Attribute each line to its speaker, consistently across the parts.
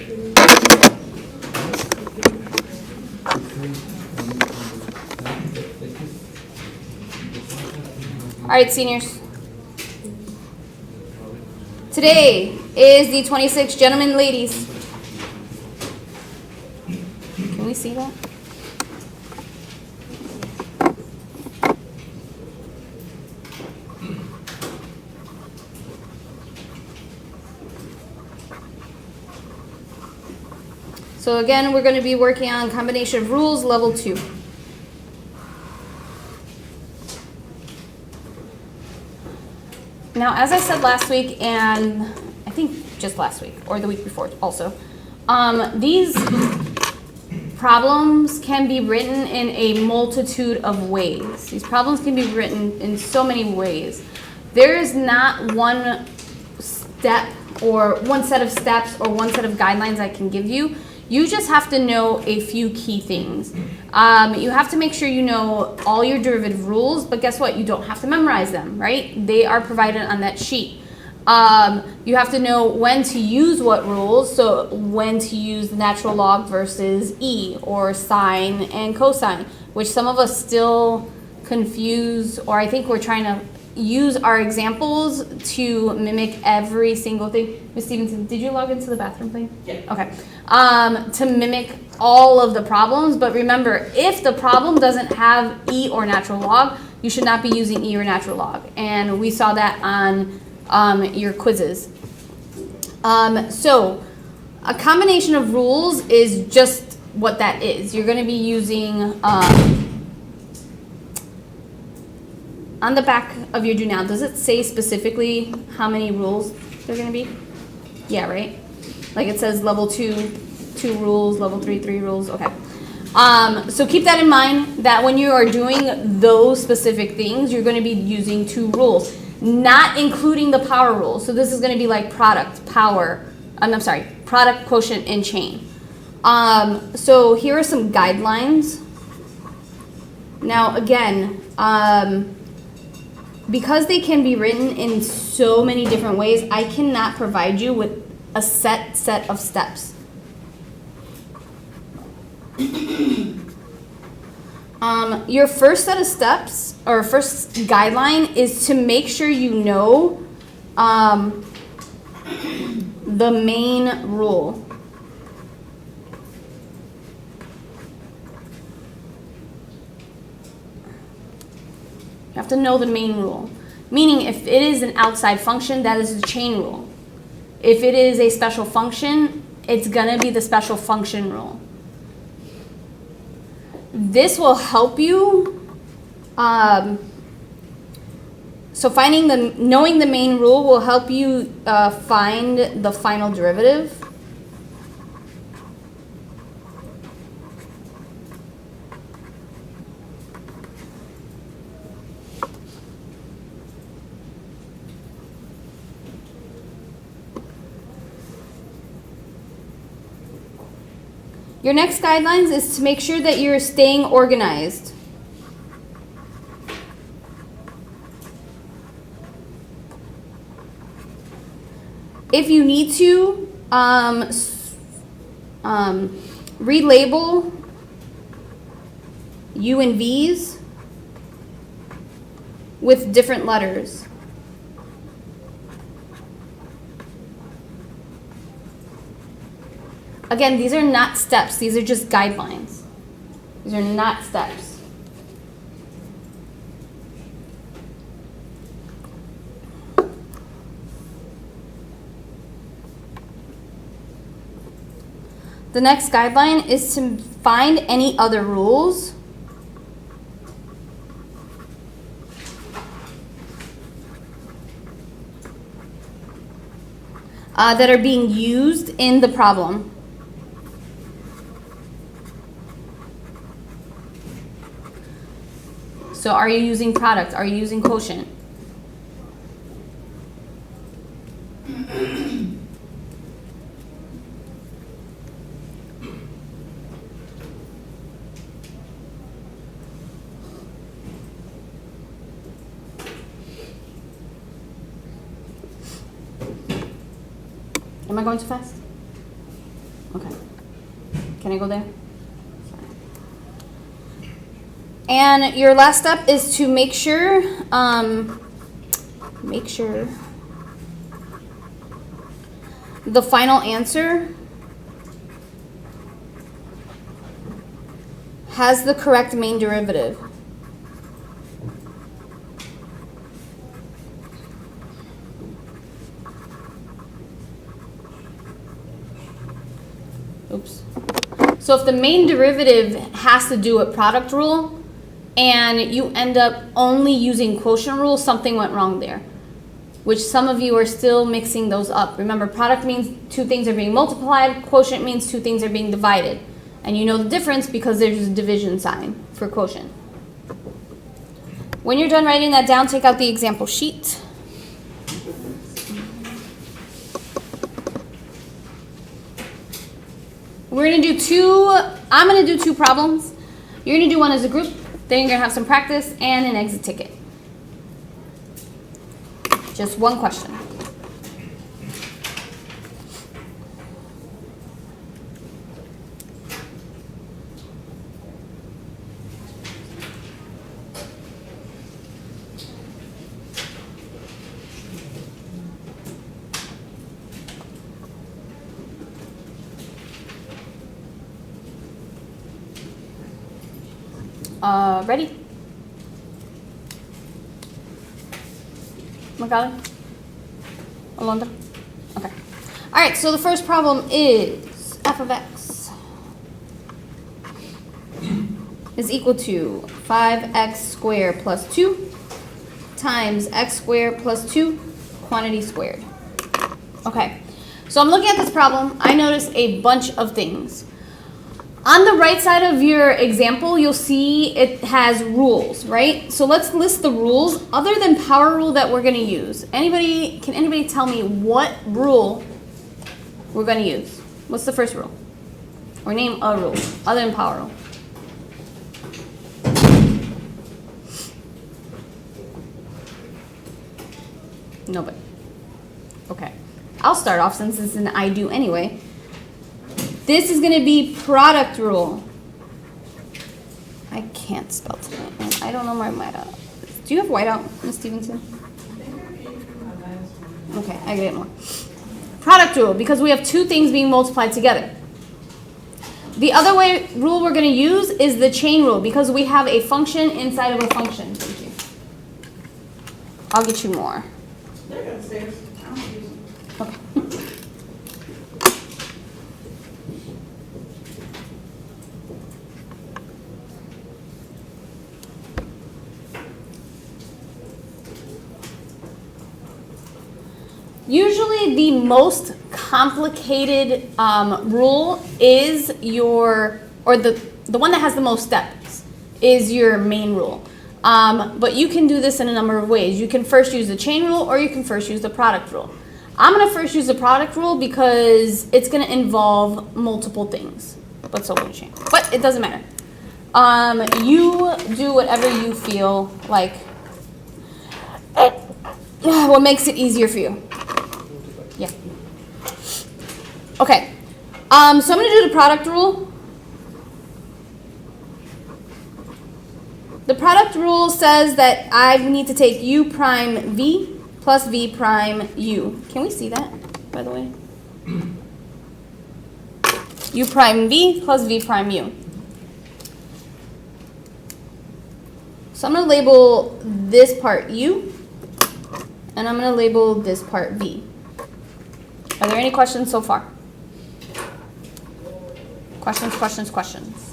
Speaker 1: All right, seniors. Today is the 26th. Gentlemen, ladies. Can we see that? So again, we're going to be working on combination of rules, level 2. Now, as I said last week, and I think just last week, or the week before also, these problems can be written in a multitude of ways. These problems can be written in so many ways. There is not one step or one set of steps or one set of guidelines I can give you. You just have to know a few key things. You have to make sure you know all your derivative rules, but guess what? You don't have to memorize them, right? They are provided on that sheet. You have to know when to use what rules, so when to use the natural log versus e, or sine and cosine, which some of us still confuse, or I think we're trying to use our examples to mimic every single thing. Ms. Stevenson, did you log into the bathroom, please?
Speaker 2: Yeah.
Speaker 1: Okay. To mimic all of the problems, but remember, if the problem doesn't have e or natural log, you should not be using e or natural log. And we saw that on your quizzes. So a combination of rules is just what that is. You're going to be using on the back of your do now, does it say specifically how many rules they're going to be? Yeah, right? Like it says level 2, 2 rules, level 3, 3 rules. Okay. So keep that in mind that when you are doing those specific things, you're going to be using 2 rules, not including the power rule. So this is going to be like product, power, product, quotient, and chain. So here are some guidelines. Now again, because they can be written in so many different ways, I cannot provide you with a set of steps. Your first set of steps, or first guideline, is to make sure you know the main rule. You have to know the main rule. Meaning, if it is an outside function, that is the chain rule. If it is a special function, it's going to be the special function rule. This will help you. So knowing the main rule will help you find the final derivative. Your next guidelines is to make sure that you're staying organized. If you need to, relabel U and V's with different letters. Again, these are not steps. These are just guidelines. These are not steps. The next guideline is to find any other rules that are being used in the problem. So are you using product? Are you using quotient? Am I going too fast? Okay. Can I go there? And your last step is to make sure the final answer has the correct main derivative. Oops. So if the main derivative has to do with product rule and you end up only using quotient rule, something went wrong there, which some of you are still mixing those up. Remember, product means two things are being multiplied, quotient means two things are being divided. And you know the difference because there's a division sign for quotient. When you're done writing that down, take out the example sheet. We're gonna do I'm gonna do 2 problems. You're gonna do one as a group, then you're gonna have some practice and an exit ticket. Just one question. Ready? Magali? Alondra? Okay. All right, so the first problem is f of x is equal to 5x squared plus 2 times x squared plus 2 quantity squared. Okay, so I'm looking at this problem. I noticed a bunch of things. On the right side of your example, you'll see it has rules, right? So let's list the rules other than power rule that we're going to use. Can anybody tell me what rule we're going to use? What's the first rule? Or name a rule other than power rule. Nobody. Okay. I'll start off since it's an I do anyway. This is going to be product rule. I can't spell tonight. I don't know my whiteout. Do you have whiteout, Ms. Stevenson? Okay, I get it more. Product rule, because we have 2 things being multiplied together. The other rule we're going to use is the chain rule, because we have a function inside of a function. Thank you. I'll get you more.
Speaker 2: They're downstairs. I don't use them.
Speaker 1: Okay. Usually the most complicated rule is the one that has the most steps is your main rule. But you can do this in a number of ways. You can first use the chain rule or you can first use the product rule. I'm going to first use the product rule because it's going to involve multiple things. But so will the chain. But it doesn't matter. You do whatever you feel like what makes it easier for you. Yeah. Okay. So I'm going to do the product rule. The product rule says that I need to take u prime v plus v prime u. Can we see that, by the way? U prime v plus v prime u. So I'm going to label this part u, and I'm going to label this part v. Are there any questions so far? Questions, questions, questions.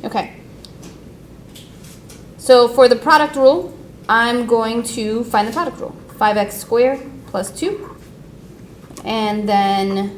Speaker 1: Okay. So for the product rule, I'm going to find the product rule. 5x squared plus 2. And then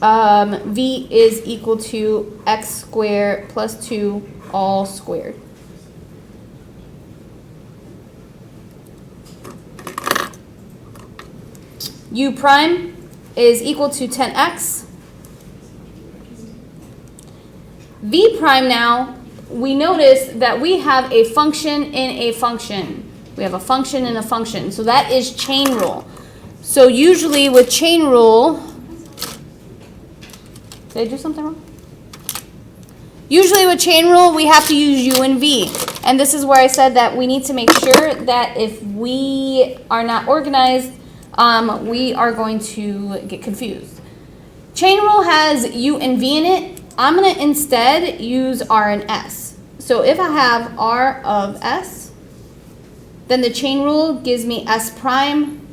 Speaker 1: v is equal to x squared plus 2 all squared. U prime is equal to 10x. V prime now, we notice that we have a function in a function. We have a function in a function. So that is chain rule. So usually with chain rule, did I do something wrong? Usually with chain rule, we have to use U and V. And this is where I said that we need to make sure that if we are not organized, we are going to get confused. Chain rule has U and V in it. I'm going to instead use R and S. So if I have R of S, then the chain rule gives me S prime,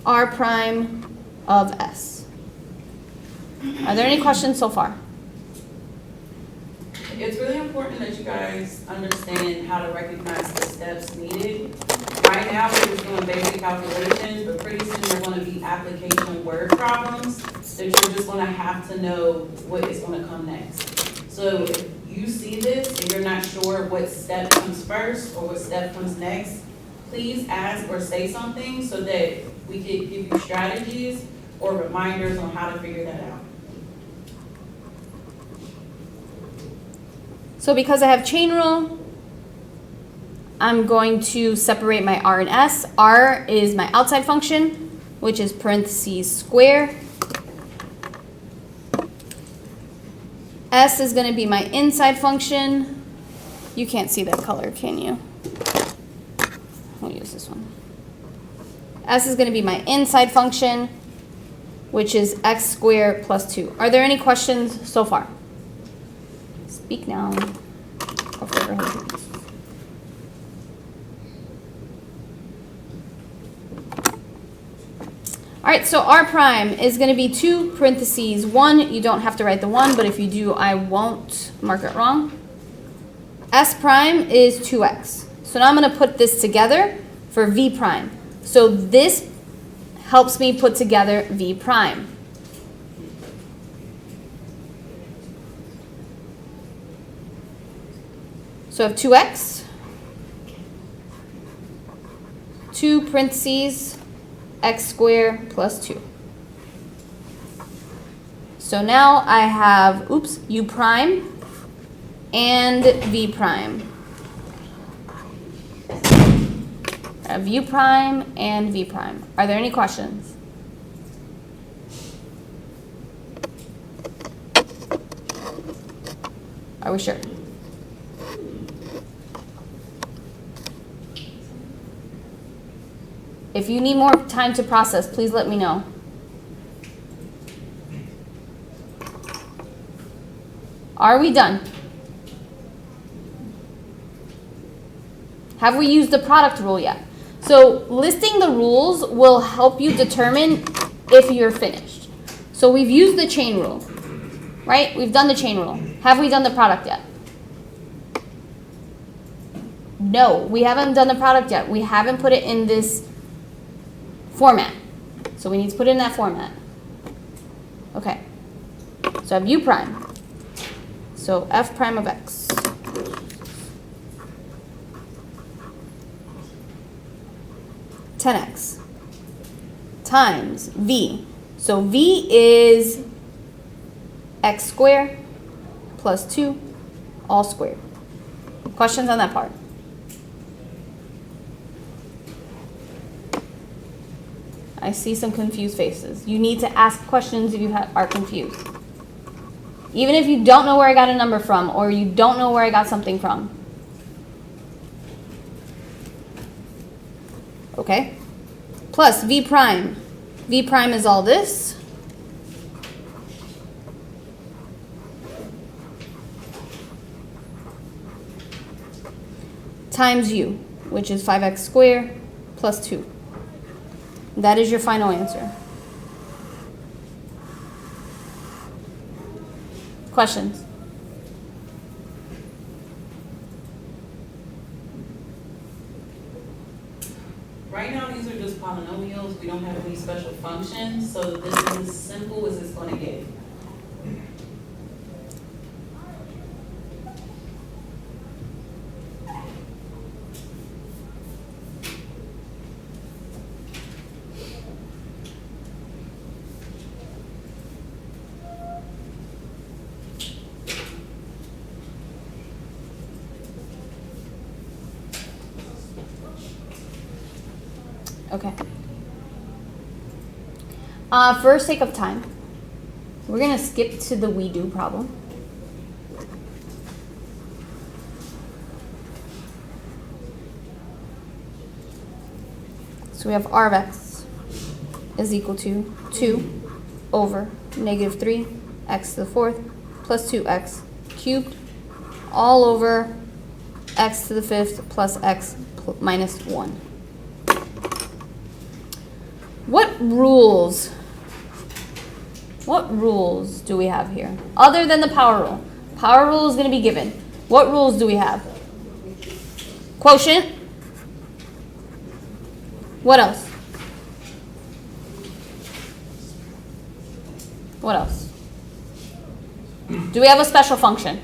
Speaker 1: R prime of S. Are there any questions so far?
Speaker 2: It's really important that you guys understand how to recognize the steps needed. Right now, we're just doing basic calculations, but pretty soon there are going to be application word problems that you're just going to have to know what is going to come next. So if you see this and you're not sure what step comes first or what step comes next, please ask or say something so that we can give you strategies or reminders on how to figure that out.
Speaker 1: So because I have chain rule, I'm going to separate my R and S. R is my outside function, which is parentheses square. S is going to be my inside function. You can't see that color, can you? I'll use this one. S is going to be my inside function, which is x squared plus 2. Are there any questions so far? Speak now. Or forever hold your peace. All right, so R prime is going to be 2 parentheses 1. You don't have to write the 1, but if you do, I won't mark it wrong. S prime is 2x. So now I'm going to put this together for V prime. So this helps me put together V prime. So I have 2x, 2 parentheses, x squared plus 2. So now I have, U prime and V prime. I have U prime and V prime. Are there any questions? Are we sure? If you need more time to process, please let me know. Are we done? Have we used the product rule yet? So listing the rules will help you determine if you're finished. So we've used the chain rule, right? We've done the chain rule. Have we done the product yet? No, we haven't done the product yet. We haven't put it in this format. So we need to put it in that format. Okay. So I have U prime. So F prime of X. Ten X times V. So V is X squared plus 2 all squared. Questions on that part? I see some confused faces. You need to ask questions if you are confused. Even if you don't know where I got a number from or you don't know where I got something from. Okay? Plus V prime. V prime is all this. Times U, which is 5x squared plus 2. That is your final answer. Questions?
Speaker 2: Right now, these are just polynomials. We don't have any special functions, so this is as simple as it's going to get.
Speaker 1: Okay. For sake of time, we're going to skip to the we do problem. So we have r of x is equal to 2 over negative 3 x to the fourth plus 2x cubed all over x to the fifth plus x minus 1. What rules do we have here? Other than the power rule. Power rule is going to be given. What rules do we have? Quotient. What else? What else? Do we have a special function?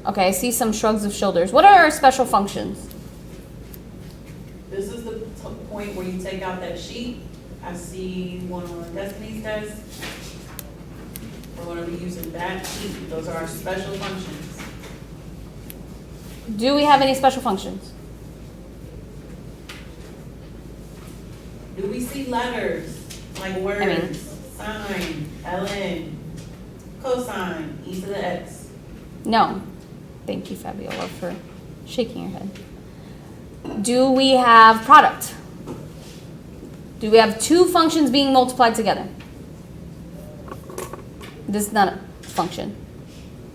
Speaker 1: Okay, I see some shrugs of shoulders. What are our special functions?
Speaker 2: This is the point where you take out that sheet. I see one on Destiny's desk. We're going to be using that sheet. Those are our special functions.
Speaker 1: Do we have any special functions?
Speaker 2: Do we see letters like words, sine, ln, cosine, e to the x?
Speaker 1: No. Thank you, Fabiola, for shaking your head. Do we have product? Do we have two functions being multiplied together? This is not a function.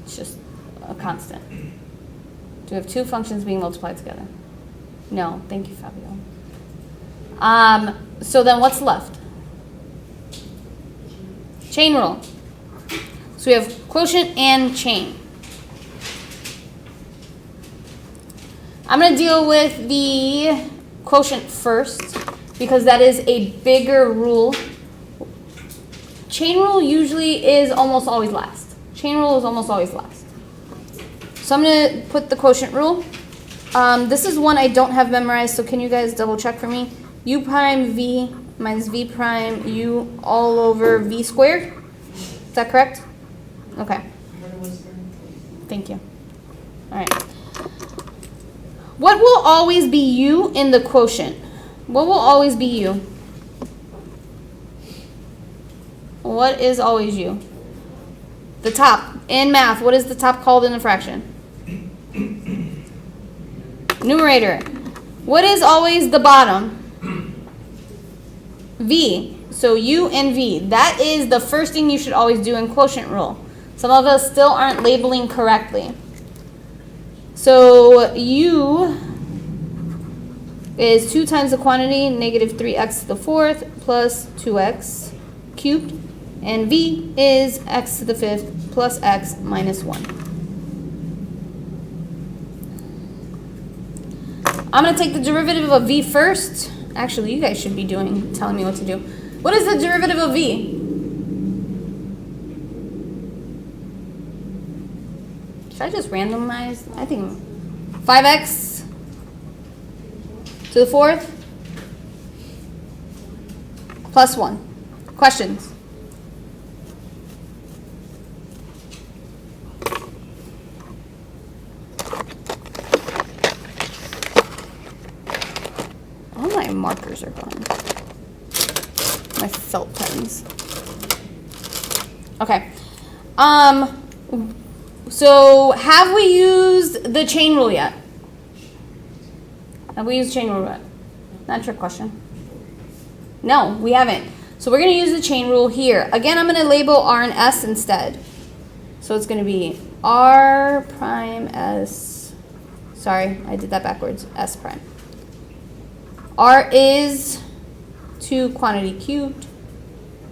Speaker 1: It's just a constant. Do we have two functions being multiplied together? No. Thank you, Fabiola. So then what's left? Chain rule. So we have quotient and chain. I'm going to deal with the quotient first because that is a bigger rule. Chain rule usually is almost always last. Chain rule is almost always last. So I'm going to put the quotient rule. This is one I don't have memorized, so can you guys double check for me? U prime v minus v prime u all over v squared. Is that correct? Okay. Thank you. All right. What will always be u in the quotient? What will always be u? What is always u? The top. In math, what is the top called in a fraction? Numerator. What is always the bottom? V. So u and v. That is the first thing you should always do in quotient rule. Some of us still aren't labeling correctly. So u is 2 times the quantity, negative 3x to the fourth, plus 2x cubed. And v is x to the fifth, plus x minus 1. I'm going to take the derivative of v first. Actually, you guys should be telling me what to do. What is the derivative of v? Should I just randomize? I think 5x to the fourth plus 1. Questions? All my markers are gone. My felt pens. Okay. So have we used the chain rule yet? Have we used chain rule yet? Not a trick question. No, we haven't. So we're going to use the chain rule here. Again, I'm going to label R and S instead. So it's going to be R prime S. Sorry, I did that backwards. S prime. R is 2 quantity cubed.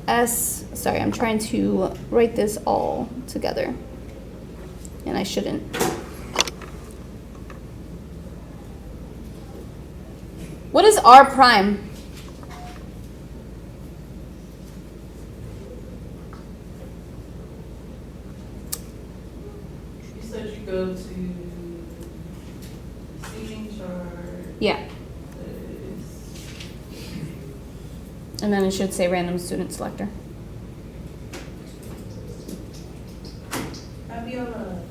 Speaker 1: S, sorry, I'm trying to write this all together. And I shouldn't. What is R prime?
Speaker 2: You said you go to seating chart.
Speaker 1: Yeah. And then it should say random student selector.
Speaker 2: Fabiola.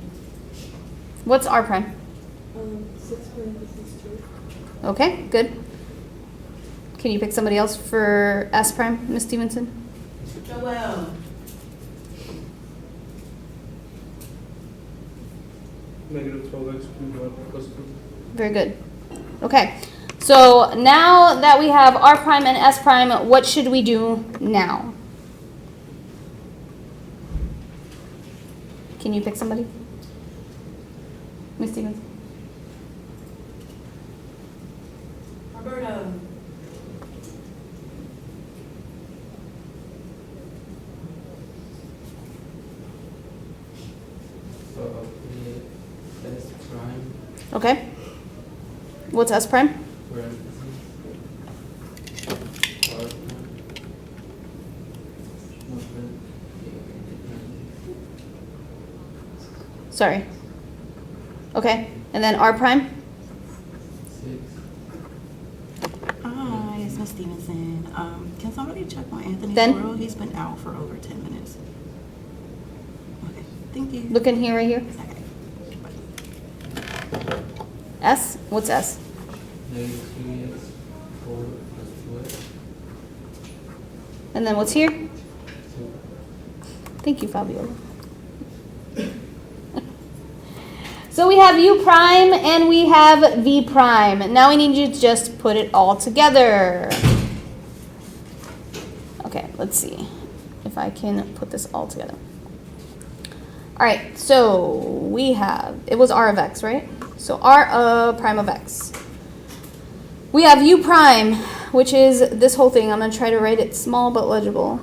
Speaker 1: What's R prime?
Speaker 3: 6 parentheses 2.
Speaker 1: Okay, good. Can you pick somebody else for S prime, Ms. Stevenson?
Speaker 2: Joelle.
Speaker 3: Negative 12x cubed plus 2.
Speaker 1: Very good. Okay, so now that we have R prime and S prime, what should we do now? Can you pick somebody? Ms. Stevens?
Speaker 2: Roberta.
Speaker 4: So I'll create S prime
Speaker 1: Okay. What's S prime?
Speaker 4: parentheses R prime. No,
Speaker 1: Sorry. Okay, and then R prime?
Speaker 4: 6.
Speaker 5: Hi, it's Miss Stevenson. Can somebody check on Anthony
Speaker 1: Then?
Speaker 5: Portal? He's been out for over 10 minutes. Okay, thank you.
Speaker 1: Look in here, right here.
Speaker 5: Okay.
Speaker 1: S? What's S?
Speaker 4: Negative 3x 4 plus 2x.
Speaker 1: And then what's here?
Speaker 4: 2.
Speaker 1: Thank you, Fabiola. So we have U prime and we have V prime. Now we need you to just put it all together. Okay, let's see if I can put this all together. All right, so we have, it was R of X, right? So R prime of X. We have U prime, which is this whole thing. I'm gonna try to write it small but legible.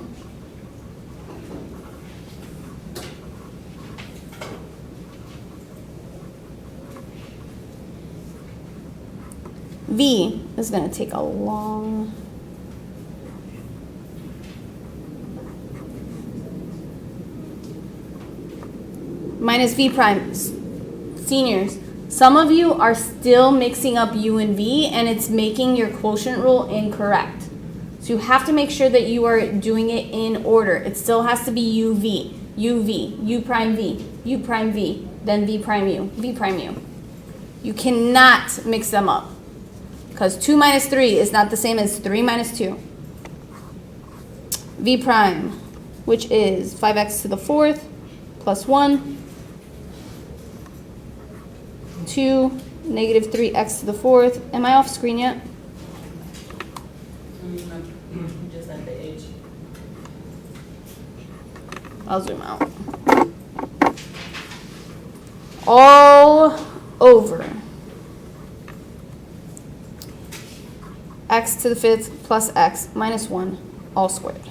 Speaker 1: V is going to take a long... Minus V prime. Seniors, some of you are still mixing up U and V, and it's making your quotient rule incorrect. So you have to make sure that you are doing it in order. It still has to be UV, UV, U prime V, U prime V, then V prime U, V prime U. You cannot mix them up. Because 2 minus 3 is not the same as 3 minus 2. V prime, which is 5x to the 4th plus 1, 2, negative 3x to the 4th. Am I off screen yet?
Speaker 2: Just at the edge.
Speaker 1: I'll zoom out. All over x to the 5th plus x minus 1 all squared.